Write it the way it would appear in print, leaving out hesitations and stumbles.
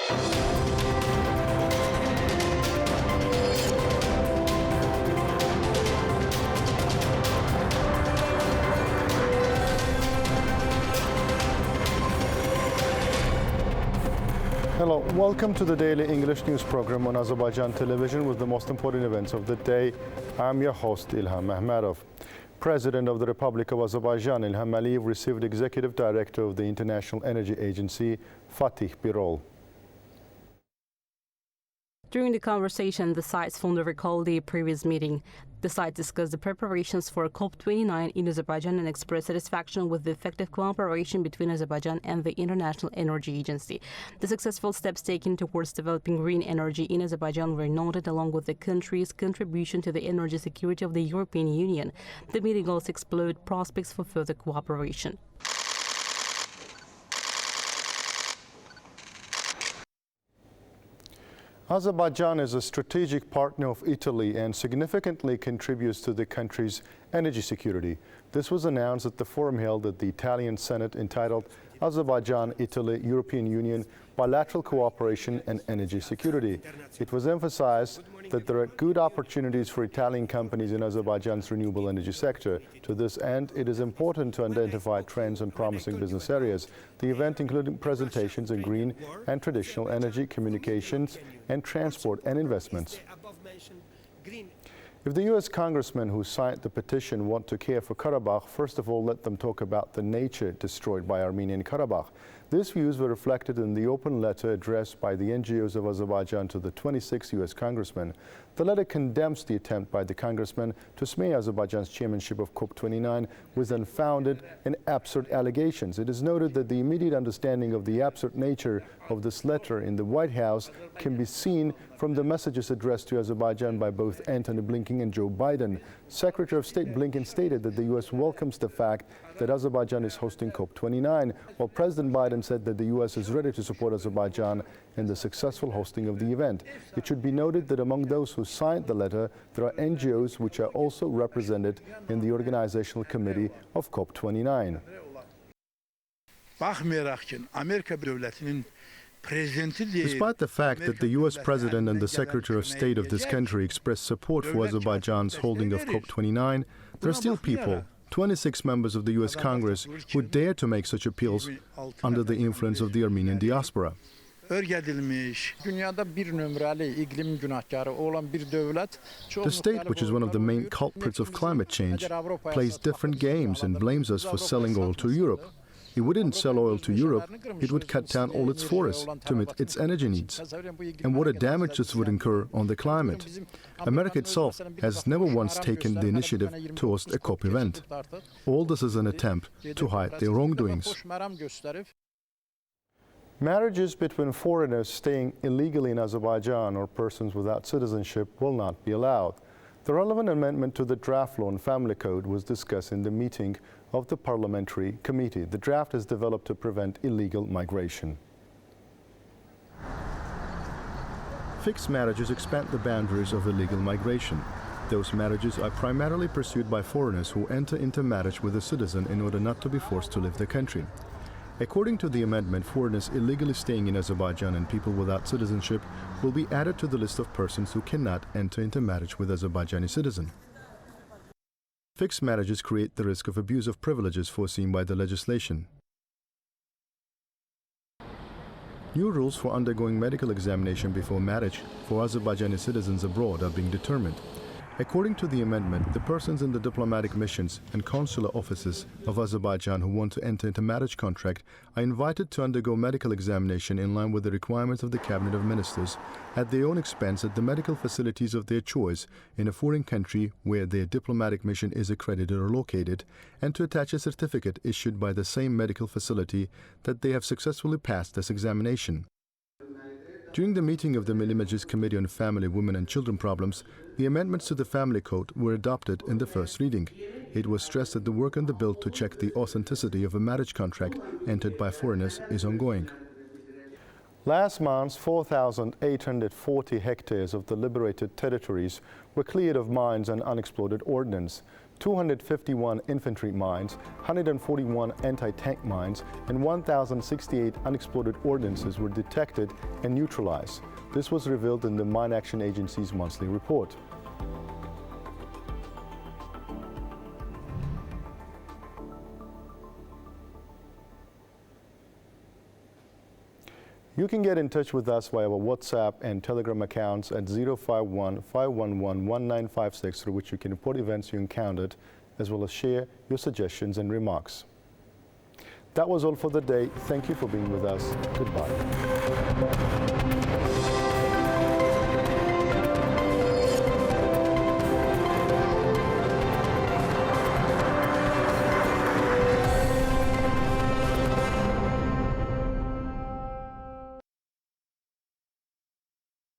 Hello, welcome to the daily English news program on Azərbaycan Television with the most important events of the day. I'm your host, İlham Məmmədov. President of the Republic of Azerbaijan, İlham received Executive Director of the International Energy Agency, Fatih Birol. During the conversation, the site's founder recalled the previous meeting. The site discussed the preparations for COP29 in Azerbaijan and expressed satisfaction with the effective cooperation between Azerbaijan and the International Energy Agency. The successful steps taken towards developing green energy in Azerbaijan were noted along with the country's contribution to the energy security of the European Union. The meeting also explored prospects for further cooperation. Azerbaijan is a strategic partner of Italy and significantly contributes to the country's energy security. This was announced at the forum held at the Italian Senate entitled Azerbaijan, Italy, European Union, Bilateral Cooperation and Energy Security. It was emphasized that there are good opportunities for Italian companies in Azerbaijan's renewable energy sector. To this end, it is important to identify trends and promising business areas. The event included presentations in green and traditional energy, communications, and transport and investments. If the U.S. congressmen who signed the petition want to care for Karabakh, first of all, let them talk about the nature destroyed by Armenian Karabakh. These views were reflected in the open letter addressed by the NGOs of Azerbaijan to the 26 U.S. congressmen. The letter condemns the attempt by the congressmen to smear Azerbaijan's chairmanship of COP29 with unfounded and absurd allegations. It is noted that the immediate understanding of the absurd nature of this letter in the White House can be seen from the messages addressed to Azerbaijan by both Antony Blinken and Joe Biden. Secretary of State Blinken stated that the U.S. welcomes the fact that Azerbaijan is hosting COP29, while President Biden said that the U.S. is ready to support Azerbaijan in the successful hosting of the event. It should be noted that among those who signed the letter, there are NGOs which are also represented in the organizational committee of COP29. Despite the fact that the U.S. President and the Secretary of State of this country expressed support for Azerbaijan's holding of COP29, there are still people, 26 members of the U.S. Congress, who dare to make such appeals under the influence of the Armenian diaspora. The state, which is one of the main culprits of climate change, plays different games and blames us for selling oil to Europe. If we didn't sell oil to Europe, it would cut down all its forests to meet its energy needs. And what a damage this would incur on the climate. America itself has never once taken the initiative to host a COP event. All this is an attempt to hide their wrongdoings. Marriages between foreigners staying illegally in Azerbaijan or persons without citizenship will not be allowed. The relevant amendment to the draft law and family code was discussed in the meeting of the parliamentary committee. The draft is developed to prevent illegal migration. Fixed marriages expand the boundaries of illegal migration. Those marriages are primarily pursued by foreigners who enter into marriage with a citizen in order not to be forced to leave the country. According to the amendment, foreigners illegally staying in Azerbaijan and people without citizenship will be added to the list of persons who cannot enter into marriage with Azerbaijani citizen. Fixed marriages create the risk of abuse of privileges foreseen by the legislation. New rules for undergoing medical examination before marriage for Azerbaijani citizens abroad are being determined. According to the amendment, the persons in the diplomatic missions and consular offices of Azerbaijan who want to enter into marriage contract are invited to undergo medical examination in line with the requirements of the Cabinet of Ministers at their own expense at the medical facilities of their choice in a foreign country where their diplomatic mission is accredited or located, and to attach a certificate issued by the same medical facility that they have successfully passed this examination. During the meeting of the Milli Meclis Committee on Family, Women and Children Problems, the amendments to the Family Code were adopted in the first reading. It was stressed that the work on the bill to check the authenticity of a marriage contract entered by foreigners is ongoing. Last month, 4,840 hectares of the liberated territories were cleared of mines and unexploded ordnance. 251 infantry mines, 141 anti-tank mines, and 1,068 unexploded ordnances were detected and neutralized. This was revealed in the Mine Action Agency's monthly report. You can get in touch with us via our WhatsApp and Telegram accounts at 051-511-1956, through which you can report events you encountered, as well as share your suggestions and remarks. That was all for the day. Thank you for being with us. Goodbye.